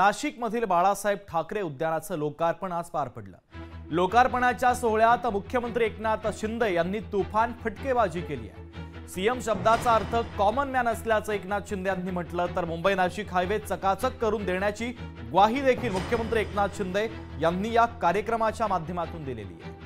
नाशिकमधील बाळासाहेब ठाकरे उद्यानाचं लोकार्पण आज पार पडलं। लोकार्पणाच्या सोहळ्यात मुख्यमंत्री एकनाथ शिंदे यांनी तुफान फटकेबाजी केली आहे। सीएम शब्दाचा अर्थ कॉमन मॅन असल्याचं एकनाथ शिंदे यांनी म्हटलं तर मुंबई नाशिक हायवे चकाचक करून देण्याची ग्वाही देखील मुख्यमंत्री एकनाथ शिंदे यांनी या कार्यक्रमाच्या माध्यमातून दिलेली आहे।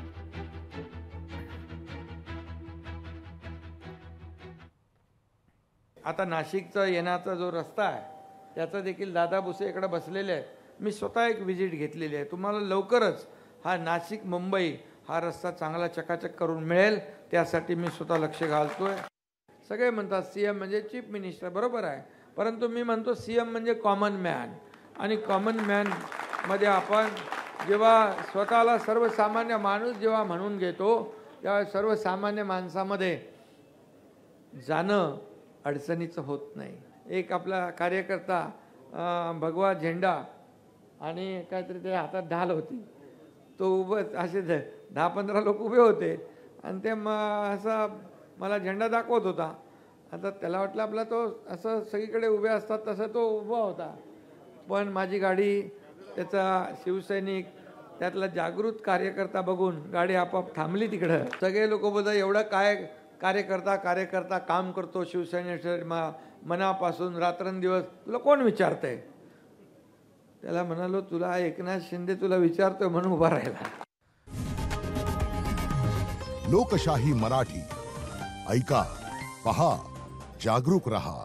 आता नाशिकचा येण्याचा जो रस्ता आहे त्याचा देखील दादा भुसे इकडे बसलेले आहेत। मी स्वतः एक विजिट घेतलेली आहे। तुम्हाला लवकरच हा नाशिक मुंबई हा रस्ता चांगला चकाचक करून मिळेल, त्यासाठी मी स्वतः लक्ष घालतोय। सगळे म्हणतात सीएम म्हणजे चीफ मिनिस्टर, बरोबर आहे, परंतु मी म्हणतो सीएम म्हणजे कॉमन मॅन। आणि कॉमन मॅन मध्ये आपण जेव्हा स्वतःला सर्वसामान्य माणूस जेव्हा म्हणून घेतो तेव्हा सर्वसामान्य माणसामध्ये जाणं अडचणीचं होत नाही। एक आपला कार्यकर्ता भगवा झेंडा आणि काहीतरी ते हातात ढाल होती, तो उभं असे 10-15 लोक उभे होते आणि ते असा मला झेंडा दाखवत होता। आता त्याला वाटलं आपला तो असं सगळीकडे उभे असतात तसं तो उभा होता, पण माझी गाडी त्याचा शिवसैनिक त्यातला जागृत कार्यकर्ता बघून गाडी आपोआप थांबली तिकडं। सगळे लोक बोलतात एवढं काय कार्यकर्ता काम करतो शिवसैनिक मनापासून रात्रंदिवस, तुला कोण विचारतंय? त्याला म्हणालो तुला एकनाथ शिंदे तुला विचारतोय म्हणून उभा राहिला। लोकशाही मराठी ऐका, पहा, जागरूक रहा।